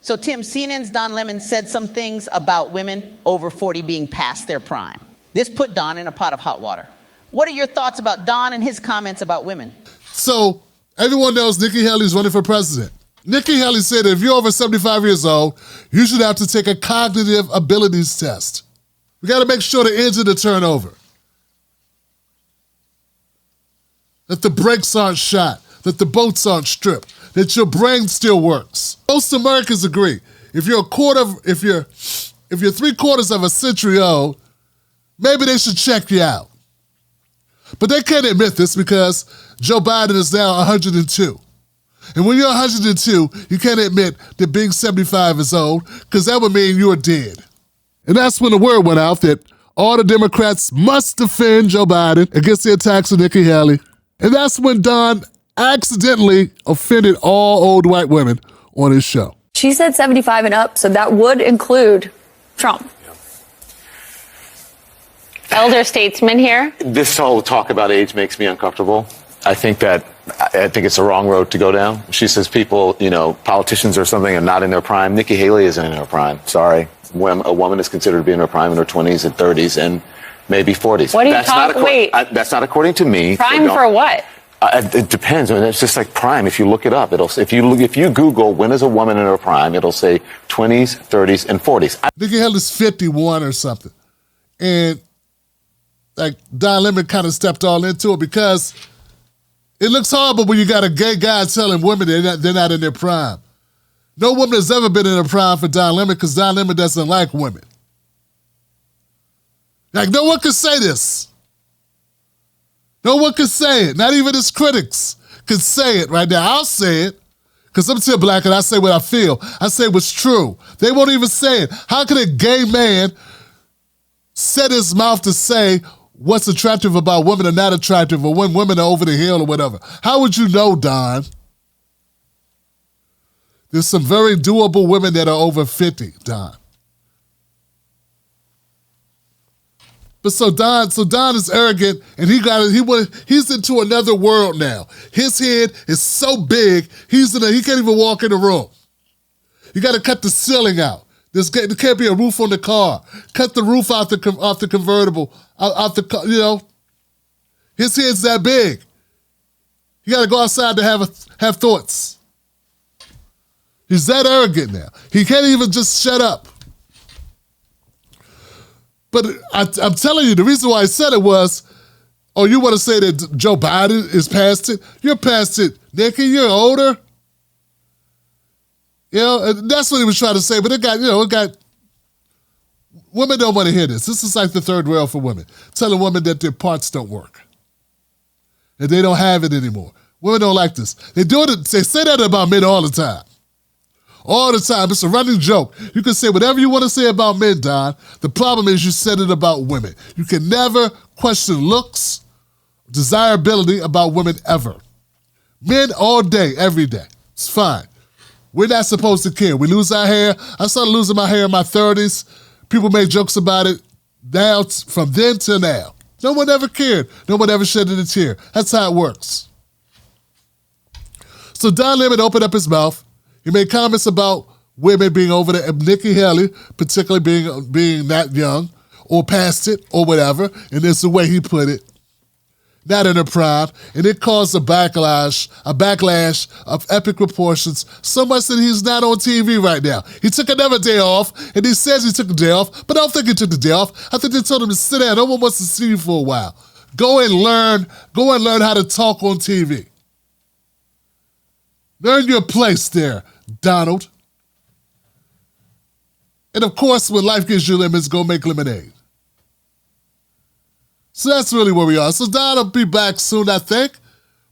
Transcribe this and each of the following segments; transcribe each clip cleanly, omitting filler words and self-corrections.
So Tim, CNN's DonLemon said some things about women over 40 being past their prime. This put Don in a pot of hot water. What are your thoughts about Don and his comments about women? So everyone knows Nikki Haley is running for president. Nikki Haley said that if you're over 75 years old, you should have to take a cognitive abilities test. We got to make sure the engine to turn over. That the brakes aren't shot, that the boats aren't stripped, that your brain still works. Most Americans agree. If you're if you're 3/4 of a century old, maybe they should check you out. But they can't admit this because Joe Biden is now 102. And when you're 102, you can't admit that being 75 is old because that would mean you're dead. And that's when the word went out that all the Democrats must defend Joe Biden against the attacks of Nikki Haley. And that's when Don accidentally offended all old white women on his show. She said 75 and up, so that would include Trump. Elder statesman here. This whole talk about age makes me uncomfortable. I think it's the wrong road to go down. She says people, politicians or something are not in their prime. Nikki Haley isn't in her prime. Sorry. When a woman is considered to be in her prime in her 20s and 30s and maybe 40s. What are you talking? Wait. That's not according to me. Prime for what? It depends. I mean, it's just like prime. If you look it up, if you Google when is a woman in her prime, it'll say 20s, 30s, and 40s. Nikki Haley's 51 or something. And like DonLemon kind of stepped all into it because it looks horrible when you got a gay guy telling women they're not in their prime. No woman has ever been in her prime for DonLemon because DonLemon doesn't like women. Like, no one can say this. No one can say it. Not even his critics can say it right now. I'll say it because I'm still black and I say what I feel. I say what's true. They won't even say it. How can a gay man set his mouth to say what's attractive about women or not attractive or when women are over the hill or whatever? How would you know, Don? There's some very doable women that are over 50, Don. But so Don is arrogant, and he's into another world now. His head is so big, he can't even walk in the room. You got to cut the ceiling out. There can't be a roof on the car. Cut the roof off the convertible, off the car. His head's that big. You got to go outside to have thoughts. He's that arrogant now. He can't even just shut up. But I'm telling you, the reason why I said it was, oh, you want to say that Joe Biden is past it? You're past it, Nikki. You're older. And that's what he was trying to say. But it got women don't want to hear this. This is like the third rail for women, telling women that their parts don't work, and they don't have it anymore. Women don't like this. They say that about men all the time. All the time. It's a running joke. You can say whatever you want to say about men, Don. The problem is you said it about women. You can never question looks, desirability about women ever. Men all day, every day. It's fine. We're not supposed to care. We lose our hair. I started losing my hair in my 30s. People make jokes about it now, from then to now. No one ever cared. No one ever shedded a tear. That's how it works. So DonLemon opened up his mouth. He made comments about women being over there, Nikki Haley particularly being that young or past it or whatever, and it's the way he put it, not in her prime, and it caused a backlash of epic proportions, so much that he's not on TV right now. He took another day off, and he says he took a day off, but I don't think he took the day off. I think they told him to sit down. No one wants to see you for a while. Go and learn how to talk on TV. Learn your place there, Donald. And of course, when life gives you lemons, go make lemonade. So that's really where we are. So Don will be back soon, I think.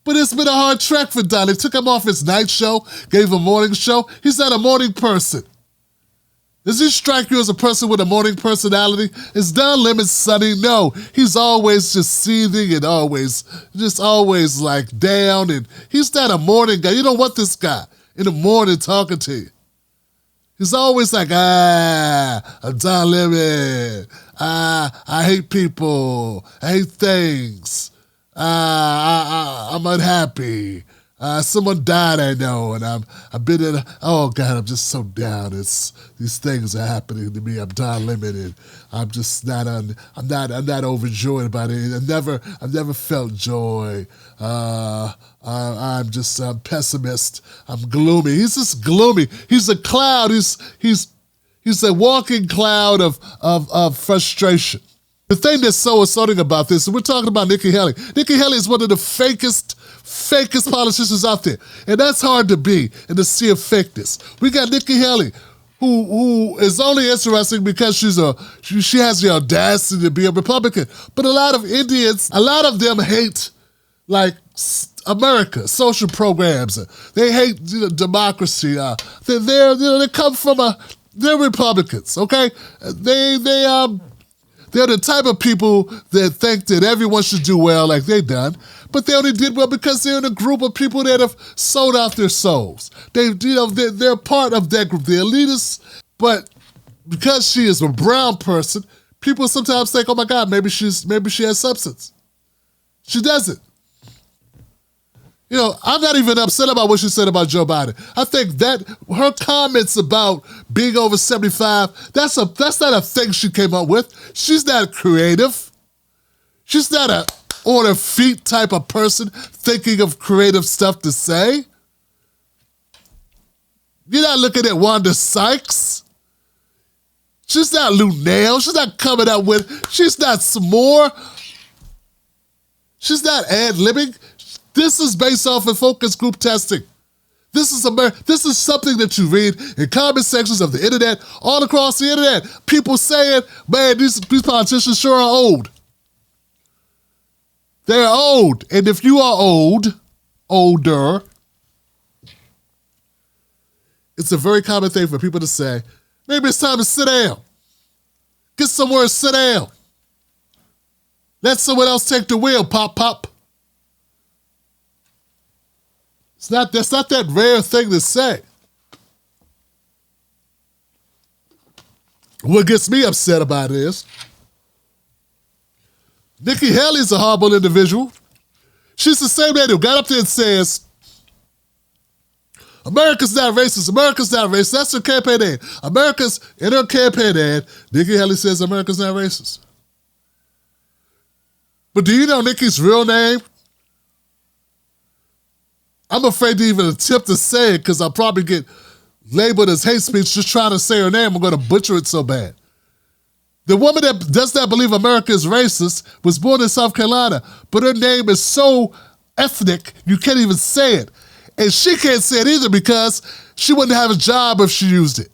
But it's been a hard trek for Don. They took him off his night show, gave him a morning show. He's not a morning person. Does he strike you as a person with a morning personality? Is DonLemon sunny? No. He's always just seething and always like down. And he's not a morning guy. You don't want this guy in the morning talking to you. He's always like, DonLemon. I hate people. I hate things. I'm unhappy. Someone died I know, and I've been in. Oh God, I'm just so down. These things are happening to me. I'm DonLemon, and I'm just not. I'm not overjoyed about it. I've never felt joy. I'm just a pessimist. I'm gloomy. He's just gloomy. He's a cloud. He's a walking cloud of frustration. The thing that's so assaulting about this, and we're talking about Nikki Haley. Nikki Haley is one of the fakest politicians out there. And that's hard to be in the sea of fakeness. We got Nikki Haley, who is only interesting because she has the audacity to be a Republican. But a lot of Indians, a lot of them hate like America, social programs. They hate democracy. They come from they're Republicans, okay? They're the type of people that think that everyone should do well like they done, but they only did well because they're in a group of people that have sold out their souls. They're part of that group, the elitists, but because she is a brown person, people sometimes think, oh my God, maybe she has substance. She doesn't. I'm not even upset about what she said about Joe Biden. I think that her comments about being over 75, that's not a thing she came up with. She's not creative. She's not a on her feet type of person thinking of creative stuff to say. You're not looking at Wanda Sykes. She's not Lou Nail. She's not coming out with, she's not S'more. She's not ad-libbing. This is based off of focus group testing. This is something that you read in comment sections of the internet, all across the internet. People saying, man, these politicians sure are old. They're old. And if you are older, it's a very common thing for people to say, maybe it's time to sit down. Get somewhere and sit down. Let someone else take the wheel, pop. That's not that rare thing to say. What gets me upset about it is Nikki Haley's a horrible individual. She's the same lady who got up there and says, America's not racist, America's not racist. That's her campaign ad. In her campaign ad, Nikki Haley says America's not racist. But do you know Nikki's real name? I'm afraid to even attempt to say it because I'll probably get labeled as hate speech just trying to say her name. I'm going to butcher it so bad. The woman that does not believe America is racist was born in South Carolina, but her name is so ethnic, you can't even say it. And she can't say it either because she wouldn't have a job if she used it.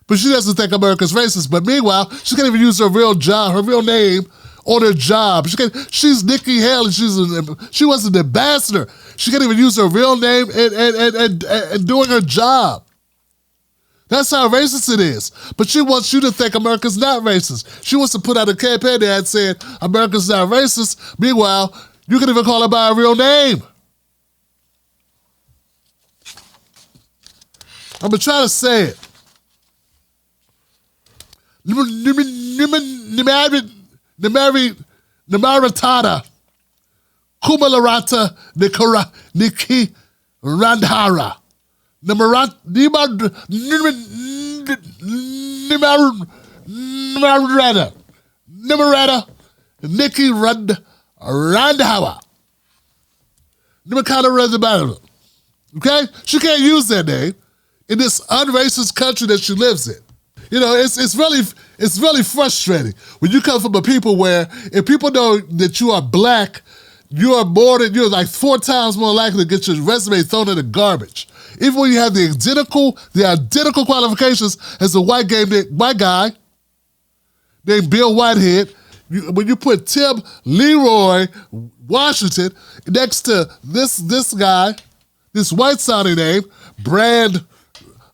But she doesn't think America's racist. But meanwhile, she can't even use her real job, her real name on her job. She's Nikki Haley. She was an ambassador. She can't even use her real name and doing her job. That's how racist it is. But she wants you to think America's not racist. She wants to put out a campaign ad saying America's not racist. Meanwhile, you can even call her by her real name. I'm going to try to say it. Namaratata Kumalarata Niki Randhara Nimarata Nikki Randhawa. Okay? She can't use that name in this unracist country that she lives in. It's really frustrating when you come from a people where if people know that you are black, you're like 4 times more likely to get your resume thrown in the garbage. Even when you have the identical qualifications as a white guy named Bill Whitehead, when you put Tim Leroy Washington next to this guy, this white sounding name, Brad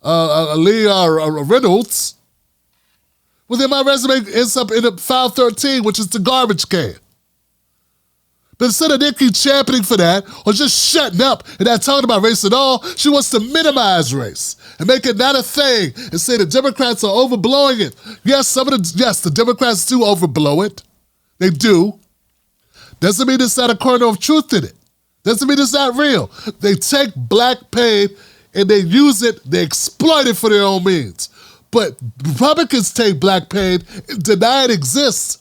Lee Reynolds, well, then my resume ends up in file 13, which is the garbage can. But instead of Nikki championing for that, or just shutting up and not talking about race at all, she wants to minimize race and make it not a thing and say the Democrats are overblowing it. Yes, the Democrats do overblow it. They do. Doesn't mean there's not a kernel of truth in it. Doesn't mean it's not real. They take black pain and they use it, they exploit it for their own means. But Republicans take black pain and deny it exists.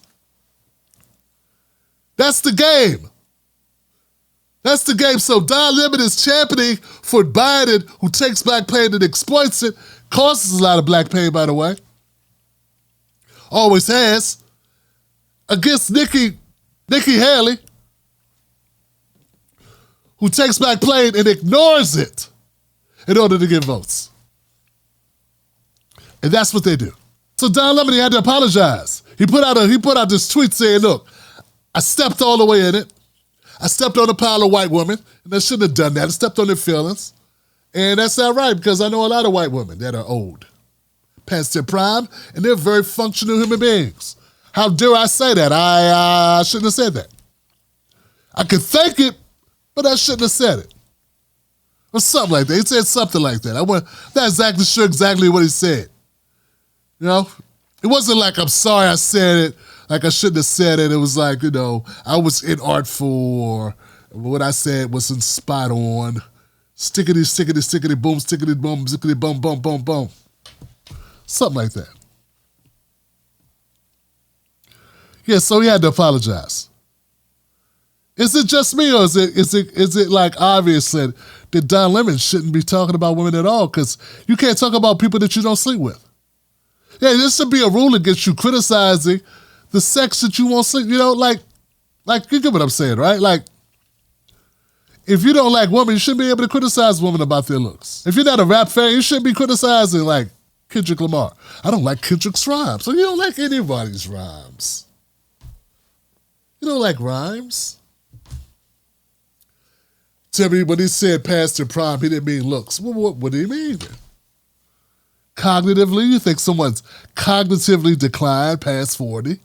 That's the game. That's the game. So DonLemon is championing for Biden, who takes black pain and exploits it, causes a lot of black pain, by the way. Always has. Against Nikki Haley, who takes black pain and ignores it in order to get votes. And that's what they do. So DonLemon, he had to apologize. He put out this tweet saying, look, I stepped all the way in it. I stepped on a pile of white women, and I shouldn't have done that. I stepped on their feelings. And that's not right, because I know a lot of white women that are old, past their prime, and they're very functional human beings. How dare I say that? I shouldn't have said that. I could think it, but I shouldn't have said it. Or something like that. He said something like that. I'm not exactly sure exactly what he said. You know? It wasn't like, I'm sorry I said it, like I shouldn't have said it. It was like, you know, I was inartful, or what I said wasn't spot on. Stickity, stickity, stickity, boom, stickity, boom, stickity, boom, boom, boom, boom. Something like that. Yeah, so he had to apologize. Is it just me, or is it like obvious that DonLemon shouldn't be talking about women at all? Because you can't talk about people that you don't sleep with. Yeah, there should be a rule against you criticizing the sex that you won't sleep. You know, like you get what I'm saying, right? Like, if you don't like women, you shouldn't be able to criticize women about their looks. If you're not a rap fan, you shouldn't be criticizing like Kendrick Lamar. I don't like Kendrick's rhymes. So you don't like anybody's rhymes. You don't like rhymes. Tell me, when he said past their prime, he didn't mean looks. Well, what do you mean then? Cognitively, you think someone's cognitively declined past 40?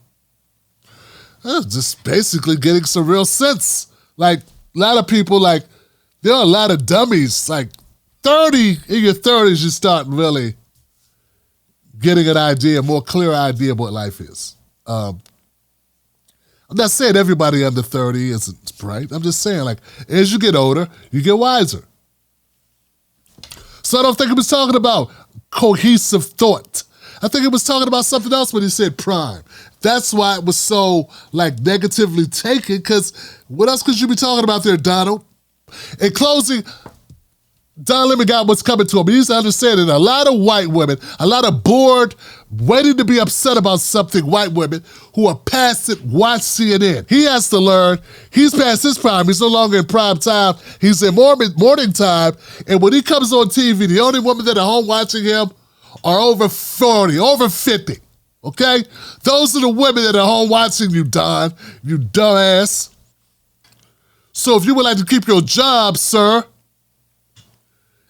Just basically getting some real sense. Like, a lot of people, like, there are a lot of dummies. Like, 30, in your 30s, you start really getting an idea, a more clear idea of what life is. I'm not saying everybody under 30 isn't bright. I'm just saying, like, as you get older, you get wiser. So I don't think he was talking about cohesive thought. I think he was talking about something else when he said prime. That's why it was so, like, negatively taken, because what else could you be talking about there, Donald? In closing, DonLemon got what's coming to him. He needs to understand that a lot of white women, a lot of bored, waiting to be upset about something white women who are past it, watch CNN. He has to learn he's past his prime. He's no longer in prime time. He's in morning time. And when he comes on TV, the only women that are home watching him are over 40, over 50. Okay? Those are the women that are home watching you, Don, you dumbass. So if you would like to keep your job, sir,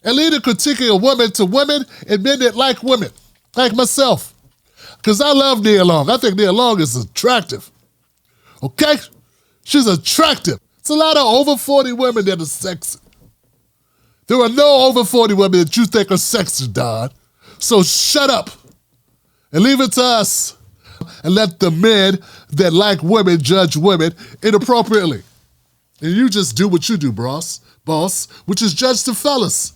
and lead a critiquing of women to women and men that like women, like myself. Because I love Nia Long. I think Nia Long is attractive. Okay? She's attractive. It's a lot of over 40 women that are sexy. There are no over 40 women that you think are sexy, Don. So shut up and leave it to us and let the men that like women judge women inappropriately. And you just do what you do, boss, which is judge the fellas.